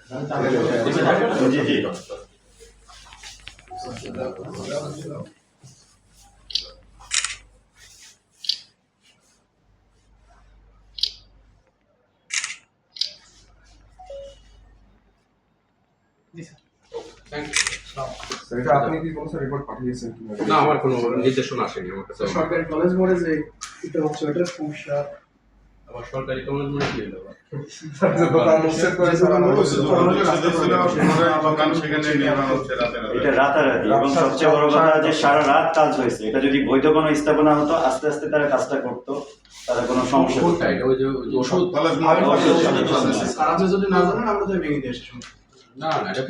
জি জি এটা আপনি কি কোনো রিপোর্ট পাঠিয়েছেন কিনা? না, আমার কোনো নির্দেশনা আসেনি আমার কাছে। সরকারি কলেজ বোর্ডে যে এটা হচ্ছে ওটার সমস্যা। আবার সরকারি কলেজ মনে কি হলো? এটা রাতারাতি, এবং সবচেয়ে বড় কথা যে সারা রাত কাজ হয়েছে। এটা যদি বৈধ কোনো স্থাপনা হতো, আস্তে আস্তে তারা কাজটা করতো, তারা কোনো সমস্যা হতো না। ওই যে ওষুধ আপনি যদি না জানেন আমরা তো ভেঙে দিয়ে এসেছি। না না, এটা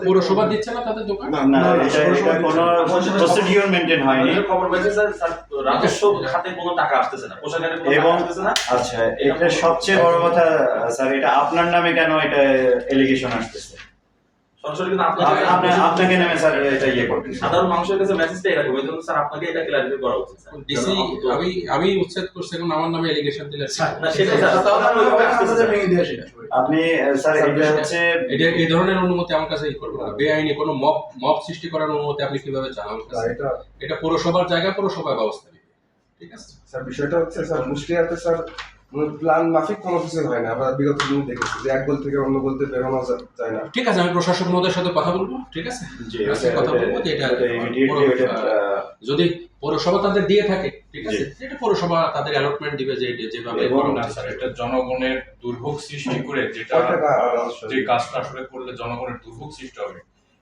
পৌরসভা দিচ্ছে না তাদের দোকান। না, এটা কোনো প্রসিডিউর মেইনটেইন হয়নি। খবর পাইছি স্যার, রাজস্ব খাতে কোনো টাকা আসতেছে না, কোষাগারে কোনো এবং টাকা আসতেছে না। আচ্ছা, এটা সবচেয়ে বড় কথা স্যার, এটা আপনার নামে কেন এটা এলিগেশন আসতেছে? সরাসরি কিন্তু আপনাকে নামে স্যার এটা ইয়ে করতে সাধারণ মানুষের কাছে মেসেজটা এরকম, এই জন্য স্যার আপনাকে এটা ক্লারিফাই করা উচিত স্যার। ডিসি আমি উচ্ছেদ করছি, এখন আমার নামে এলিগেশন দিলে না সেটাই স্যার, তাহলে আমরা ওইভাবে আসতেছে ভেঙে দিয়ে এসেছি। আপনি স্যার এটা হচ্ছে এটা এই ধরনের অনুমতি আমার কাছে করবে না। বেআইনি কোনো মব সৃষ্টি করার অনুমতি আপনি কিভাবে চান আমার কাছে? এটা পৌরসভার জায়গা, পৌরসভার ব্যবস্থা নেবে। ঠিক আছে স্যার, বিষয়টা হচ্ছে স্যার মুষ্টিয়াতে স্যার প্ল্যান মাফিক কোনো কিছু হয় না। আমরা বিগত দিন দেখেছি যে এক গোল থেকে অন্য গোলতে বেরোনো যায় না। ঠিক আছে, আমি প্রশাসক মহোদয়ের সাথে কথা বলবো। ঠিক আছে, কথা বলবো যে এটা যদি পৌরসভা তাদের দিয়ে থাকে, ঠিক আছে, এটা পৌরসভা তাদের অ্যালটমেন্ট দিবে যে যেভাবে স্যার, এটা জনগণের দুর্ভোগ সৃষ্টি করে যেটা যে কাজটা আসলে করলে জনগণের দুর্ভোগ সৃষ্টি হবে,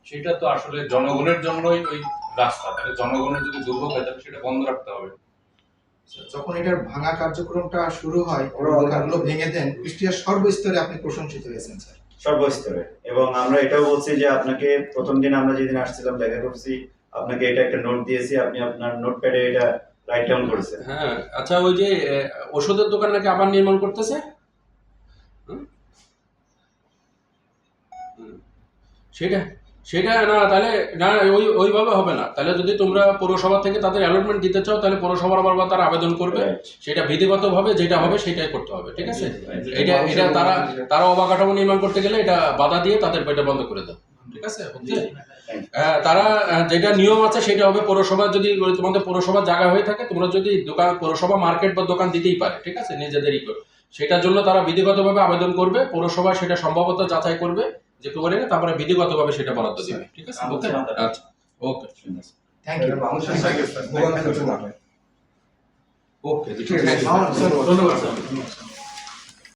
সেটা তো আসলে জনগণের জন্যই ওই রাস্তা। তাহলে জনগণের যদি দুর্ভোগ হয় তাহলে সেটা বন্ধ রাখতে হবে। যখন এটার ভাঙা কার্যক্রমটা শুরু হয়, দোকানগুলো ভেঙে দেন, কুষ্টিয়ার সর্বস্তরে আপনি প্রশংসিত হয়েছেন স্যার। সর্বস্তরে। এবং আমরা এটাও বলছি যে আপনাকে প্রথম দিন আমরা যেদিন আসছিলাম দেখা করছি, আপনাকে এটা একটা নোট দিয়েছি, আপনি আপনার নোটপ্যাডে এটা রাইট ডাউন করেছেন। হ্যাঁ, আচ্ছা, ওই যে ওষুধের দোকান নাকি আবার নির্মাণ করতেছে, সেটা না, তাহলে না, ওইভাবে হবে না। তাহলে যদি তোমরা পৌরসভা থেকে তাদের অ্যালটমেন্ট দিতে চাও, তাহলে পৌরসভার আবার তারা আবেদন করবে, সেটা বিধিগতভাবে যেটা হবে সেটাই করতে হবে। ঠিক আছে, এটা তারা অবকাঠামো নির্মাণ করতে গেলে এটা বাধা দিয়ে তাদের পেটে বন্ধ করে দাও। ঠিক আছে, তারা যেটা নিয়ম আছে সেটা হবে, পৌরসভা যদি তোমাদের পৌরসভার জায়গা হয়ে থাকে, তোমরা যদি দোকান পৌরসভা মার্কেট বা দোকান দিতেই পারে, ঠিক আছে, নিজেদেরই করে, সেটার জন্য তারা বিধিগতভাবে আবেদন করবে, পৌরসভা সেটা সম্ভবত যাচাই করবে যে করে, তারপরে বিধিগতভাবে সেটা বরাদ্দ দিবে। ঠিক আছে, ওকে, আচ্ছা, ওকে, থ্যাংক ইউ। মানুষের ভোগান্তি যাতে না হয়। ওকে, ঠিক আছে, ধন্যবাদ স্যার।